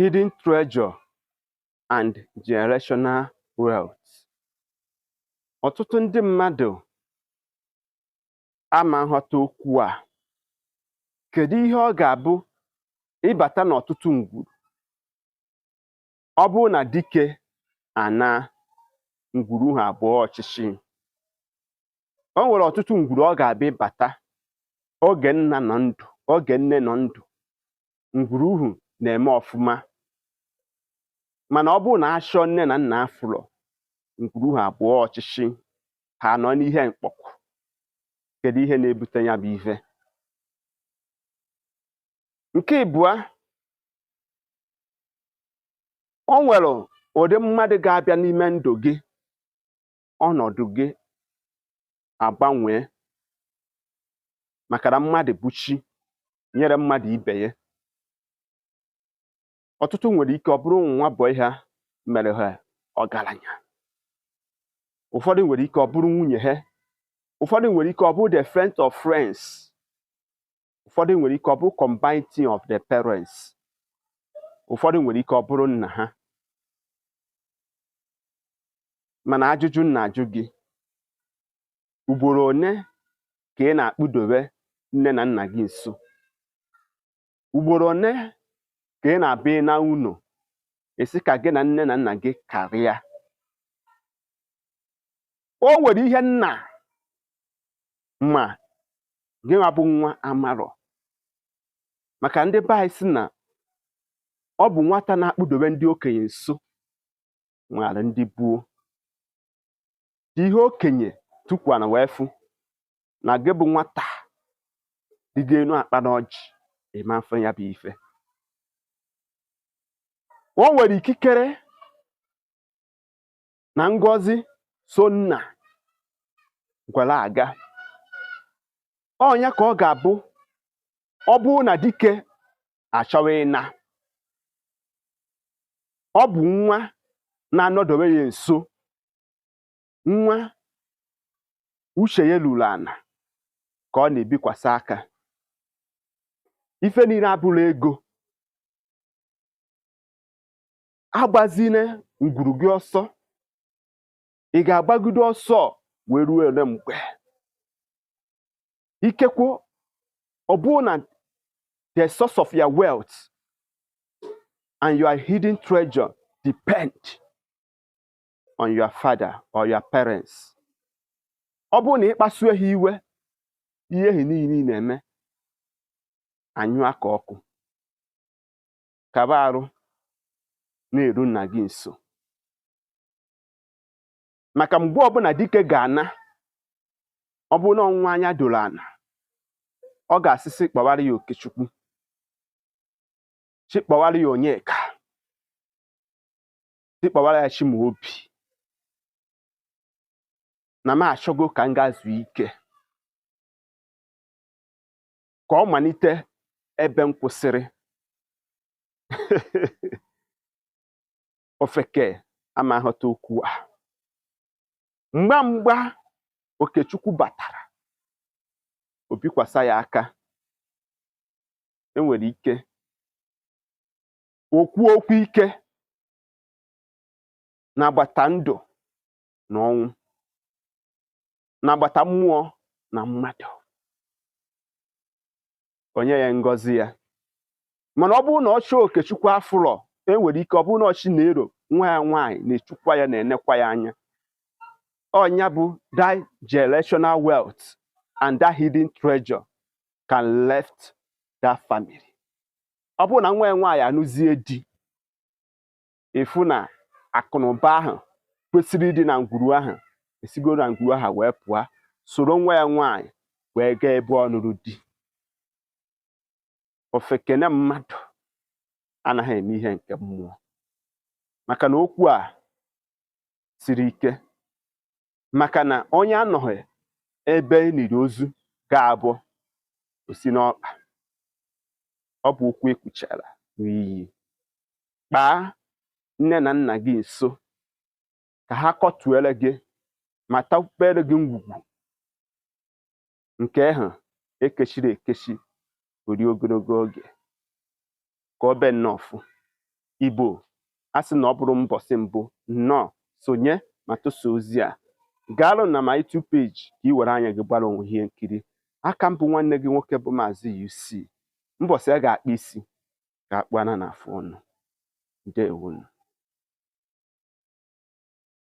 hidden treasure and generational wealth. Ọtụtụ ndị mmadụ ama nghọta okwu a. Kedu ihe ọ ga-abụ ịbata n'ọtụtụ ngwuru? Ọ bụrụ na dike ana ngwuru ha abụọ ọchịchị. O nwere ọtụtụ ngwuru ọ ga-abịa ịbata oge nna nọ ndụ, oge nne nọ ndụ. Ngwuru uhu na-eme ọfụma. Mana ọ bụrụ na achọ nne na nna afụlọ ngwuru ha abụọ ọchịchị, ha nọ n'ihe mkpọkụ. Kedu ihe na-ebute ya bụ ife? Nke ịbụa, o nwere ụdị mmadụ ga-abịa n'ime ndụ gị, ọnọdụ gị agbanwee maka na mmadụ bụ chi nyere mmadụ ibe ya. Ọtụtụ nwere ike ọ bụrụ nwa bụ ihe mere ha ọgaranya. Ụfọdụ nwere ike ọ bụrụ nwunye ha. Ụfọdụ nwere ike ọ bụrụ the friend of friends. Ụfọdụ nwere ike ọ bụrụ combined thing of the parents. Ụfọdụ nwere ike ọ bụrụ nna ha. Mana ajụjụ nna ajụ gị, ugboro one ka ị na-akpụdobe nne na nna gị nso? Ugboro one ka ị na-abịa na ụlọ esi ka gị na nne na nna gị karịa? O nwere ihe nna ma gị nwa bụ nwa amarọ. Maka ndị be anyị sị na ọ bụ nwata na-akpụdobe ndị okenye nso nwere ndị buo. Ihe okenye tukwana wee fụ na gị bụ nwata dịga enu akpa n'ọjị, ịma mfe ya bụ ife. O nwere ikikere na ngọzi so nna gwara aga. Ọnya ka ọ ga-abụ ọ bụrụ na dike achọwa ịna, ọ bụ nwa na-anọdobe ya nso, nwa uche ya luru ana ka ọ na-ebikwasị aka. Ife niile abụrụ ego. Agbazine ngwuru gị ọsọ. Ị ga-agbagide ọsọ wee ruo ole mgbe? Ikekwe ọ bụrụ na the source of your wealth and your hidden treasure depend on your father or your parents. Ọ bụrụ na ịkpasu ha iwe, ihe ha niile ị na-eme anyụ aka ọkụ. Kaba arụ na-eru nna gị nso. Maka mgbe ọbụla dike ga-ana, ọ bụrụ na ọnwa anya doro ana, ọ ga-asịsị kpọwara ya Okechukwu, chi kpọwara ya Onyeka, chi kpọwara ya Chimaobi, na m achọgo ka m gaa zuo ike, ka ọ malite ebe m kwụsịrị. Ofeke ama nghọta okwu a. Mgba Okechukwu batara, o bikwasa ya aka. Enwere ike okwu ike na-agbata ndụ na ọnwụ, na-agbata mmụọ na mmadụ. Onye ya ngọzi ya. Mana ọ bụrụ na ọ chọọ Okechukwu afụrọ, enwere ike ọ bụrụ na ọ chi na-ero nwa ya nwaanyị na-echukwa ya, na-enekwa ya anya. Ọnya bụ that generational wealth and that hidden treasure can left that family. Ọ bụrụ na nwa ya nwaanyị anụzie di, efu na akụnụba ahụ kwesịrị ịdị na ngwuru ahụ esigo na ngwuru ahụ wee pụọ, soro nwa ya nwaanyị wee gaa ebe ọ nụrụ di. Ofekene mmadụ anaghị eme ihe nke mmụọ. Maka na okwu a siri ike. Maka na onye anọghị ebe eniri ozu ga-abụ osi n'ọkpa. Ọ bụ okwu ekwuchara n'iyi. Kpaa nne na nna gị nso ka ha kọtuere gị ma tapere gị ngwugwu nke ahụ ekechiri ekechi ori ogologo oge ka ọ be nnọọ. Igbo a sị na ọ bụrụ mbọsị mbụ nnọọ sonye ma tụsaa ozi a gaalụ na ma YouTube page ka ị were anya gị gbara onwe ihe nkiri. Aka mbụ nwanne gị nwoke bụ Maazị UC. Mbọsị a ga-akpa isi ga-akpụ ana n'afụ ọnụ. Ndewonu.